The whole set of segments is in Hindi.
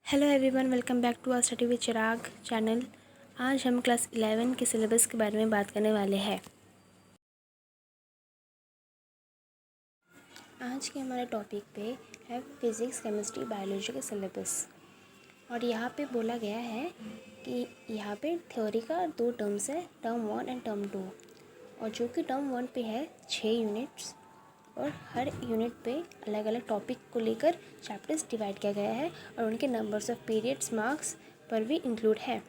Hello everyone, welcome back to our study with Chirag channel. आज हम क्लास 11 के सिलेबस के बारे में बात करने वाले हैं। आज के हमारे टॉपिक पे है फिज़िक्स, केमिस्ट्री, बायोलॉजी का सिलेबस। और यहाँ पे बोला गया है कि यहाँ पे थ्योरी का 2 टर्म्स है, टर्म 1 एंड टर्म 2। और जो कि टर्म 1 पे है 6 यूनिट्स और हर यूनिट पे अलग अलग टॉपिक को लेकर चैप्टर्स डिवाइड किया गया है और उनके नंबर्स ऑफ पीरियड्स मार्क्स पर भी इंक्लूड है।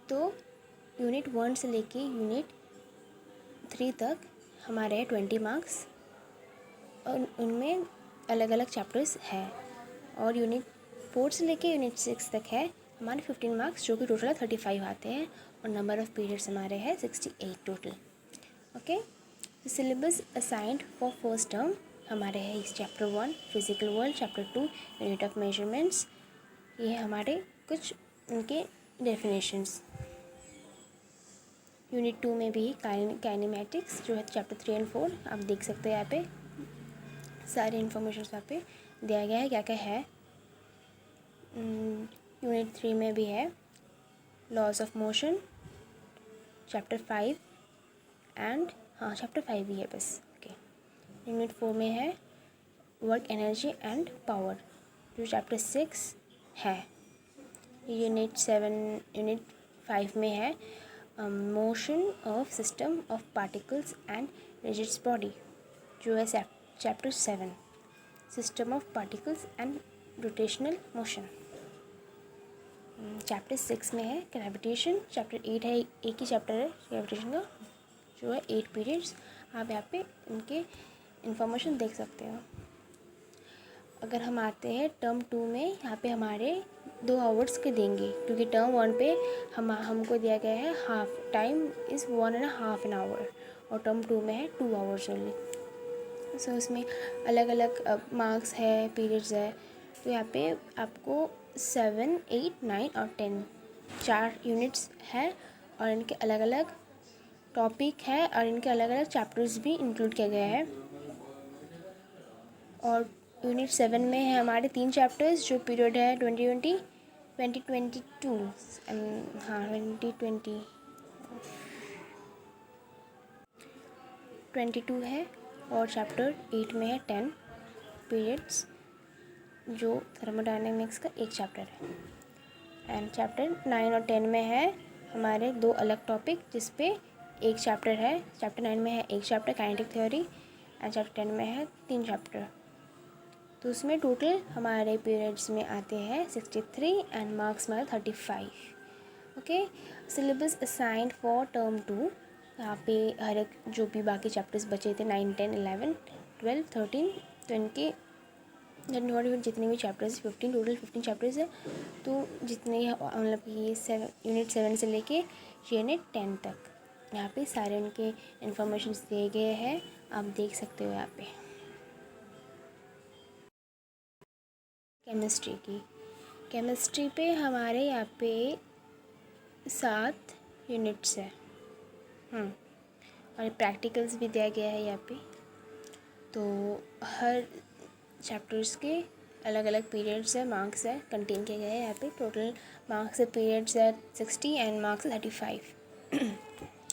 तो यूनिट 1 से लेके यूनिट 3 तक हमारे 20 मार्क्स और उनमें अलग अलग चैप्टर्स हैं। और यूनिट 4 से लेके यूनिट 6 तक है हमारे 15 मार्क्स, जो कि टोटल 35 आते हैं। और नंबर ऑफ़ पीरियड्स हमारे हैं 68 total. Okay, syllabus assigned for first term हमारे है इस chapter 1 physical world, chapter 2 unit of measurements. ये हमारे कुछ उनके डेफिनेशंस। यूनिट 2 में भी काइनेमेटिक्स जो है चैप्टर 3 एंड 4 आप देख सकते हैं। यहाँ पे सारे इन्फॉर्मेशन यहाँ पे दिया गया है क्या क्या है। यूनिट 3 में भी है laws of motion, chapter 5 and chapter 5 ही है बस। ओके, यूनिट 4 में है वर्क एनर्जी एंड पावर, जो चैप्टर 6 है। यूनिट 5 में है motion of system of particles and rigids body, जो है chapter 7 system of particles and rotational motion. Chapter 6 में है ग्रेविटेशन, चैप्टर 8 है, एक ही चैप्टर है ग्रेविटेशन का, जो है 8 पीरियड्स। आप यहाँ पे इनके इंफॉर्मेशन देख सकते हो। अगर हम आते हैं टर्म 2 में, यहाँ पे हमारे 2 आवर्स के देंगे, क्योंकि टर्म 1 पे हमको दिया गया है half time is 1.5 an hour और टर्म 2 में है 2 आवर्स ओनली। सो इसमें अलग अलग मार्क्स है, पीरियड्स है। तो यहाँ पे आपको 7, 8, 9 और 10 4 यूनिट्स है और इनके अलग अलग टॉपिक है और इनके अलग अलग चैप्टर्स भी इंक्लूड किया गया है। और यूनिट 7 में है हमारे 3 चैप्टर्स, जो पीरियड है 2020 2022 2022 है। और चैप्टर 8 में है 10 पीरियड्स, जो थर्मोडायनेमिक्स का एक चैप्टर है। एंड चैप्टर 9 और 10 में है हमारे 2 अलग टॉपिक, जिस पे एक चैप्टर है। चैप्टर 9 में है एक chapter kinetic theory and chapter 10 में है 3 चैप्टर। तो उसमें टोटल हमारे पीरियड्स में आते हैं 63 एंड मार्क्स में 35। Okay, syllabus assigned for term 2, यहाँ पे हर एक जो भी बाकी चैप्टर्स बचे थे 9, 10, 11, 12, 13, तो इनके जितने भी चैप्टर्स 15 टोटल 15 चैप्टर्स है। तो जितने मतलब ये यूनिट 7 से लेके यूनिट 10 तक यहाँ पे सारे उनके इन्फॉर्मेशन दिए गए हैं, आप देख सकते हो। यहाँ पे केमिस्ट्री पे हमारे यहाँ पे 7 यूनिट्स है और प्रैक्टिकल्स भी दिया गया है यहाँ पे। तो हर चैप्टर्स के अलग अलग पीरियड्स है, मार्क्स है कंटेन किए गए हैं। यहाँ पे टोटल मार्क्स है, पीरियड्स है 60 एंड मार्क्स है 35।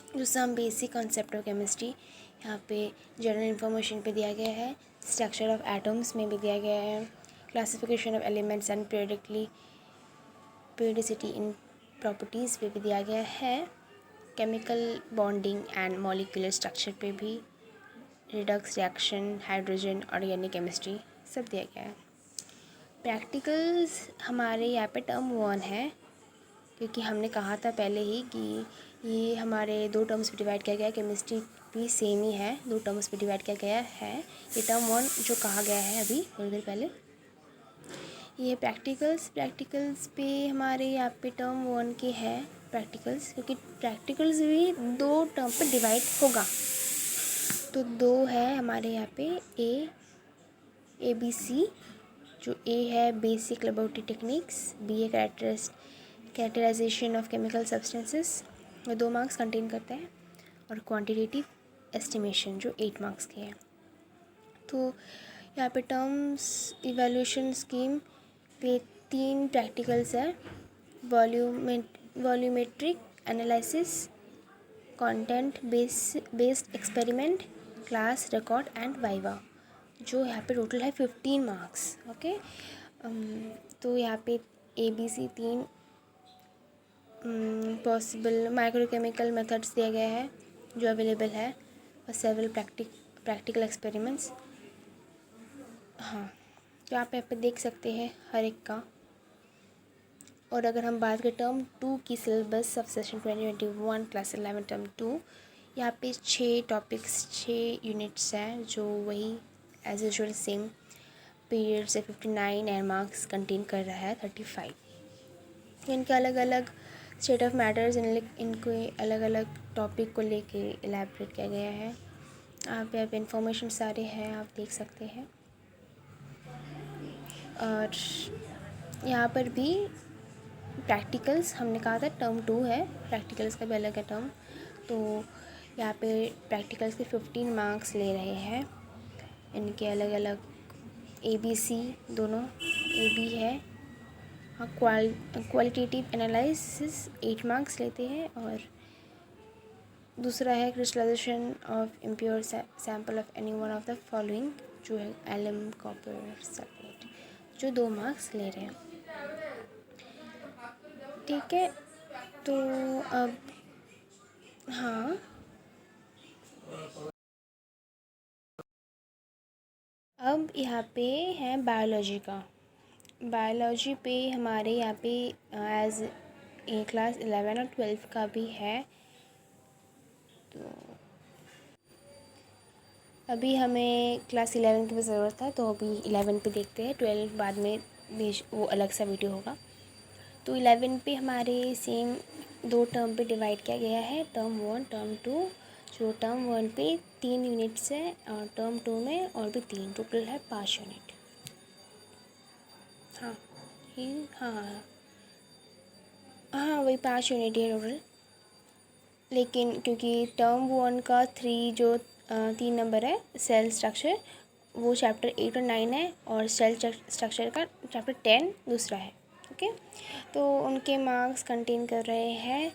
जो some basic concept of chemistry यहाँ पे जनरल इन्फॉर्मेशन पे दिया गया है। स्ट्रक्चर ऑफ एटम्स में भी दिया गया है। Classification of elements and periodicity in properties पे भी दिया गया है। Chemical bonding and molecular structure पे भी, Redux reaction, hydrogen, organic chemistry सब दिया गया है। प्रैक्टिकल्स हमारे यहाँ पे टर्म 1 है, क्योंकि हमने कहा था पहले ही कि ये हमारे 2 टर्म्स पे डिवाइड किया गया है। केमिस्ट्री भी सेम ही है, 2 टर्म्स पे डिवाइड किया गया है। ये टर्म 1 जो कहा गया है अभी थोड़ी देर पहले, ये प्रैक्टिकल्स पे हमारे यहाँ पे टर्म 1 के है प्रैक्टिकल्स, क्योंकि प्रैक्टिकल्स भी 2 टर्म पे डिवाइड होगा। तो 2 है हमारे यहाँ पे ABC, जो A है बेसिक लेबोरेटरी टेक्निक्स, B है कैरेक्टराइजेशन ऑफ केमिकल सब्सटेंसेस, वो 2 मार्क्स कंटेन करते हैं। और क्वांटिटेटिव एस्टिमेशन जो 8 मार्क्स के हैं। तो यहाँ पे टर्म्स इवैल्यूएशन स्कीम पे 3 प्रैक्टिकल्स है, volumetric analysis, content based experiment, class record and viva, जो यहाँ पे टोटल है 15 मार्क्स। ओके, तो यहाँ पे ABC 3 पॉसिबल माइक्रोकेमिकल मेथड्स दिया गया है जो अवेलेबल है, और सेवरल प्रैक्टिकल एक्सपेरिमेंट्स। हाँ, तो आप यहाँ पे देख सकते हैं हर एक का। और अगर हम बात करें टर्म 2 की syllabus of session 2021 class 11 term 2, यहाँ पे 6 टॉपिक्स 6 यूनिट्स हैं जो वही एज यूजुअल सेम पीरियड से 59 एंड मार्क्स कंटेन कर रहा है 35। इनके अलग अलग स्टेट ऑफ मैटर्स, इनको अलग अलग टॉपिक को लेके एलैबोरेट किया गया है। आप यहाँ पे इंफॉर्मेशन सारे हैं, आप देख सकते हैं। और यहाँ पर भी प्रैक्टिकल्स हमने कहा था टर्म 2 है, प्रैक्टिकल्स का भी अलग है टर्म। तो यहाँ पे प्रैक्टिकल्स के 15 मार्क्स ले रहे हैं। इनके अलग अलग ABC दोनों AB है। हाँ, क्वालिटेटिव एनालिसिस 8 मार्क्स लेते हैं, और दूसरा है crystallization of impure sample of any one of the following, जो है एलम कॉपर सल्फेट, जो 2 मार्क्स ले रहे हैं। ठीक है, तो अब हाँ, अब यहाँ पे है बायोलॉजी का। बायोलॉजी पे हमारे यहाँ पे एज क्लास 11 और 12 का भी है। तो अभी हमें क्लास 11 की भी ज़रूरत था, तो अभी 11 पे देखते हैं, 12 बाद में वो अलग सा वीडियो होगा। तो 11 पे हमारे सेम 2 टर्म पे डिवाइड किया गया है, टर्म 1 टर्म 2। जो टर्म 1 पे 3 यूनिट्स है, और टर्म 2 में और भी 3, टोटल है 5 यूनिट। हाँ हाँ हाँ हाँ, वही 5 यूनिट है टोटल। लेकिन क्योंकि टर्म 1 का 3 जो 3 नंबर है सेल स्ट्रक्चर, वो चैप्टर 8 और 9 है, और सेल स्ट्रक्चर का चैप्टर 10 दूसरा है। ओके, तो उनके मार्क्स कंटेन कर रहे हैं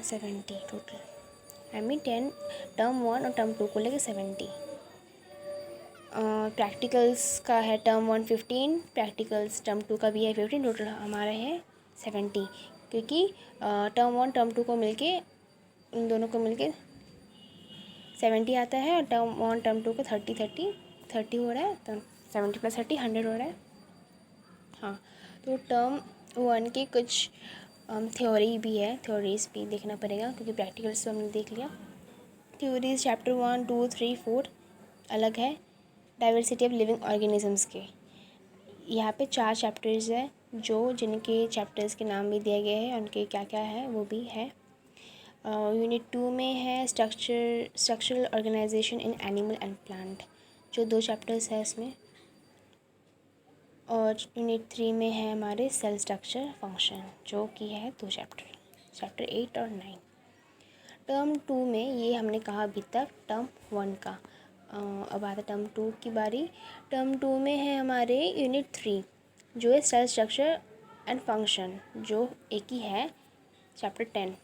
70 टोटल। आई मीन 10 टर्म 1 और टर्म 2 को लेकर 70। प्रैक्टिकल्स का है टर्म 1 15, प्रैक्टिकल्स टर्म 2 का भी है 15, टोटल हमारा है 70। क्योंकि टर्म 1 टर्म 2 को मिलके, इन दोनों को मिलके 70 आता है, और टर्म 1 टर्म 2 को 30 हो रहा है, तो 70 + 30 100 हो रहा है। हाँ, तो टर्म 1 की कुछ थ्योरी भी है, थ्योरीज भी देखना पड़ेगा, क्योंकि प्रैक्टिकल्स तो हमने देख लिया। थ्योरीज चैप्टर 1 2 3 4 अलग है, डाइवर्सिटी ऑफ लिविंग ऑर्गेनिजम्स के। यहाँ पे 4 चैप्टर्स हैं, जो जिनके चैप्टर्स के नाम भी दिए गए हैं, उनके क्या क्या है वो भी है। यूनिट 2 में है structural organization in animal and plant, जो 2 चैप्टर्स है इसमें। और यूनिट 3 में है हमारे सेल स्ट्रक्चर फंक्शन, जो कि है 2 चैप्टर 8 और 9। टर्म 2 में ये हमने कहा अभी तक टर्म 1 का। अब आता टर्म 2 की बारी। टर्म 2 में है हमारे यूनिट 3, जो है सेल स्ट्रक्चर एंड फंक्शन, जो एक ही है चैप्टर 10।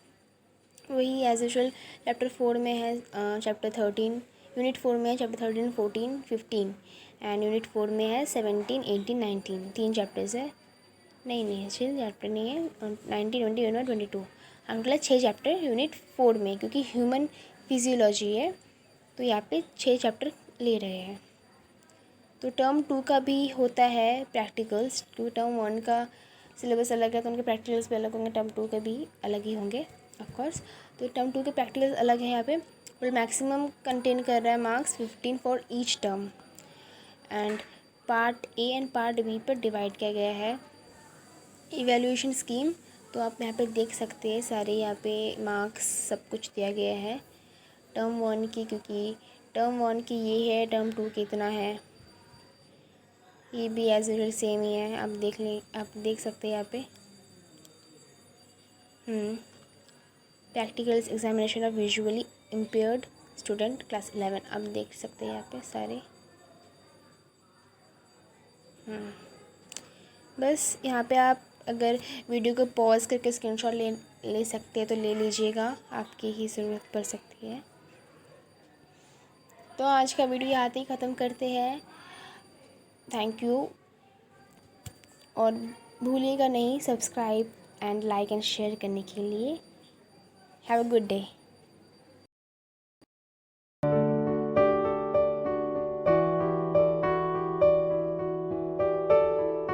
वही एज यूजुअल चैप्टर 4 में है चैप्टर 13, यूनिट 4 में है चैप्टर 13 14 15, एंड यूनिट 4 में है 17 18 19, 3 चैप्टर्स है। नहीं 6 चैप्टर नहीं है, 19 20 21 22, हम बोला 6 चैप्टर यूनिट 4 में, क्योंकि ह्यूमन फिजियोलॉजी है, तो यहाँ पे 6 चैप्टर ले रहे हैं। तो टर्म 2 का भी होता है प्रैक्टिकल्स, क्योंकि टर्म 1 का सिलेबस अलग है, तो उनके प्रैक्टिकल्स भी अलग होंगे, टर्म 2 के भी अलग ही होंगे ऑफकोर्स। तो टर्म 2 के प्रैक्टिकल्स अलग हैं यहाँ पे, और मैक्सिमम कंटेन कर रहा है marks 15 for each term, and part A and part B पर डिवाइड किया गया है। इवैल्यूएशन स्कीम, तो आप यहाँ पे देख सकते हैं सारे यहाँ पे मार्क्स सब कुछ दिया गया है टर्म 1 की, क्योंकि टर्म 1 की ये है, टर्म 2 की इतना है, ये भी एज यूजुअल सेम ही है। आप देख सकते हैं यहाँ पे practicals examination of visually impaired student class 11, आप देख सकते हैं यहाँ पे सारे। बस यहाँ पे आप अगर वीडियो को पॉज करके स्क्रीनशॉट ले सकते हैं तो ले लीजिएगा, आपकी ही ज़रूरत पड़ सकती है। तो आज का वीडियो यहाँ ही ख़त्म करते हैं। थैंक यू, और भूलिएगा नहीं subscribe and like and share करने के लिए। Have a good day.